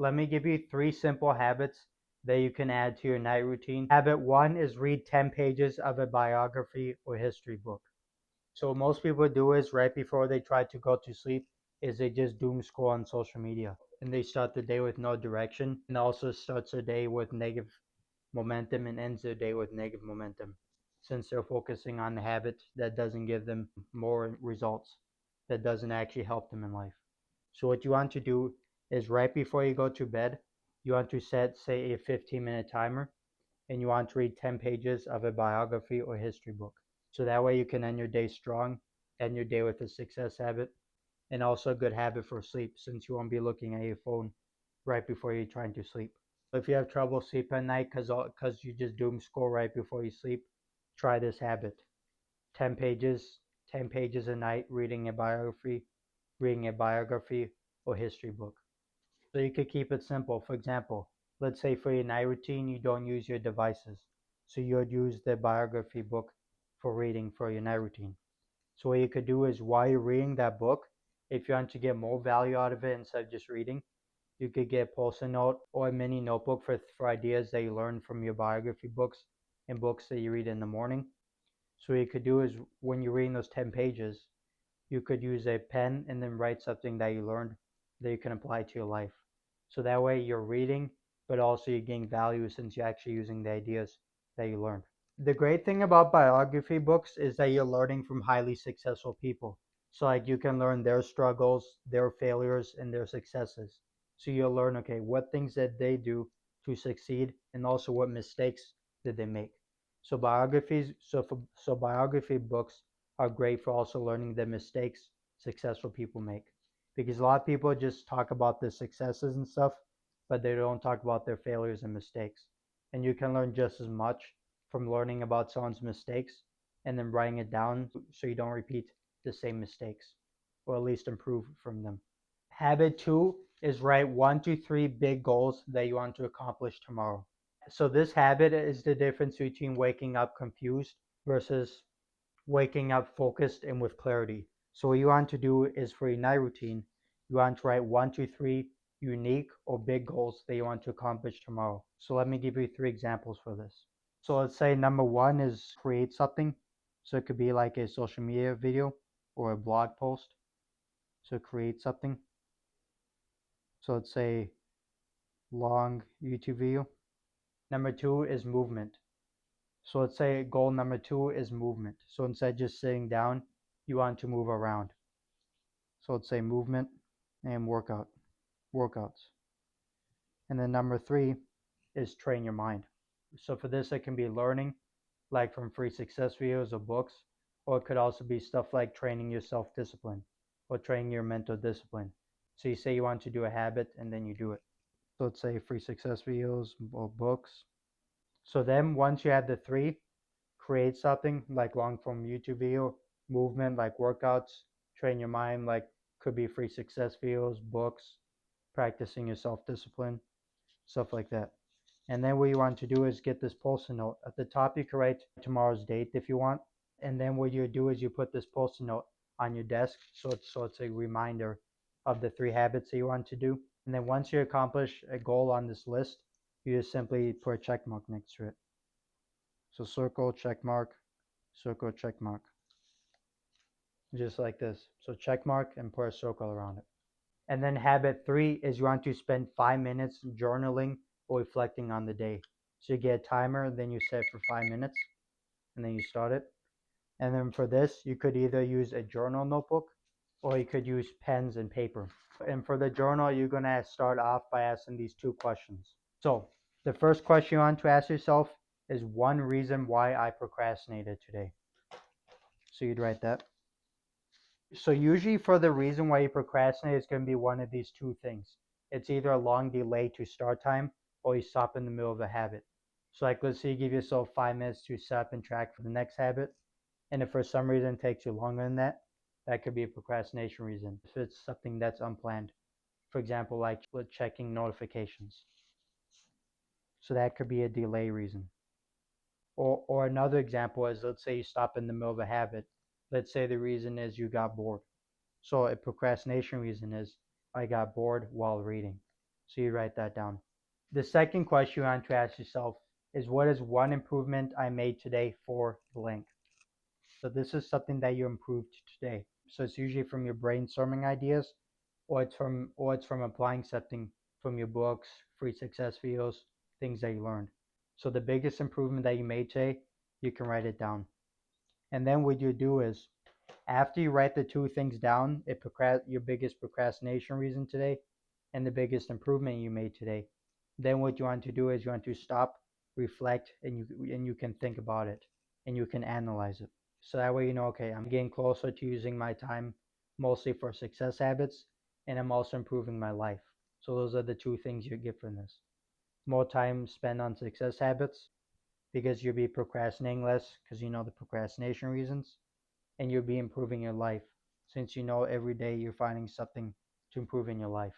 Let me give you 3 simple habits that you can add to your night routine. Habit 1 is read 10 pages of a biography or history book. So what most people do is right before they try to go to sleep is they just doom scroll on social media and they start the day with no direction and also starts their day with negative momentum and ends their day with negative momentum since they're focusing on the habit that doesn't give them more results, that doesn't actually help them in life. So what you want to do is right before you go to bed, you want to set, say, a 15-minute timer, and you want to read 10 pages of a biography or history book. So that way you can end your day strong, end your day with a success habit, and also a good habit for sleep since you won't be looking at your phone right before you're trying to sleep. If you have trouble sleep at night because you just doom scroll right before you sleep, try this habit. 10 pages, 10 pages a night reading a biography or history book. So you could keep it simple. For example, let's say for your night routine, you don't use your devices. So you would use the biography book for reading for your night routine. So what you could do is while you're reading that book, if you want to get more value out of it instead of just reading, you could get a post-it note or a mini notebook for ideas that you learn from your biography books and books that you read in the morning. So what you could do is when you're reading those 10 pages, you could use a pen and then write something that you learned that you can apply to your life. So that way you're reading, but also you're getting value since you're actually using the ideas that you learned. The great thing about biography books is that you're learning from highly successful people. So like you can learn their struggles, their failures, and their successes. So you'll learn, okay, what things that they do to succeed and also what mistakes did they make. So biography books are great for also learning the mistakes successful people make. Because a lot of people just talk about the successes and stuff, but they don't talk about their failures and mistakes. And you can learn just as much from learning about someone's mistakes and then writing it down so you don't repeat the same mistakes or at least improve from them. Habit 2 is write 1 to 3 big goals that you want to accomplish tomorrow. So this habit is the difference between waking up confused versus waking up focused and with clarity. So what you want to do is for your night routine, you want to write 1 to 3 unique or big goals that you want to accomplish tomorrow. So let me give you 3 examples for this. So let's say number 1 is create something. So it could be like a social media video or a blog post. So create something. So let's say long YouTube video. Number 2 is movement. So let's say goal number 2 is movement. So instead of just sitting down, you want to move around. So let's say movement and workouts. And then number 3 is train your mind. So for this, it can be learning, like from free success videos or books, or it could also be stuff like training your self-discipline or training your mental discipline. So you say you want to do a habit and then you do it. So let's say free success videos or books. So then once you add the 3, create something like long form YouTube video, movement like workouts, train your mind like could be free success videos, books, practicing your self discipline, stuff like that. And then what you want to do is get this post-it note. At the top you can write tomorrow's date if you want. And then what you do is you put this post-it note on your desk so it's a reminder of the 3 habits that you want to do. And then once you accomplish a goal on this list, you just simply put a check mark next to it. So circle, check mark, circle, check mark. Just like this. So check mark and put a circle around it. And then habit 3 is you want to spend 5 minutes journaling or reflecting on the day. So you get a timer, then you set for 5 minutes, and then you start it. And then for this, you could either use a journal notebook or you could use pens and paper. And for the journal, you're going to start off by asking these 2 questions. So the first question you want to ask yourself is one reason why I procrastinated today. So you'd write that. So usually for the reason why you procrastinate, it's going to be one of these 2 things. It's either a long delay to start time or you stop in the middle of a habit. So like let's say you give yourself 5 minutes to set up and track for the next habit. And if for some reason it takes you longer than that, that could be a procrastination reason. If it's something that's unplanned. For example, like checking notifications. So that could be a delay reason. Or another example is let's say you stop in the middle of a habit. Let's say the reason is you got bored. So a procrastination reason is I got bored while reading. So you write that down. The second question you want to ask yourself is, what is one improvement I made today for blank? So this is something that you improved today. So it's usually from your brainstorming ideas, or it's from applying something from your books, free success videos, things that you learned. So the biggest improvement that you made today, you can write it down. And then what you do is, after you write the two things down, your biggest procrastination reason today and the biggest improvement you made today, then what you want to do is you want to stop, reflect, and you can think about it and you can analyze it. So that way you know, okay, I'm getting closer to using my time mostly for success habits, and I'm also improving my life. So those are the two things you get from this. More time spent on success habits because you'll be procrastinating less because you know the procrastination reasons, and you'll be improving your life since you know every day you're finding something to improve in your life.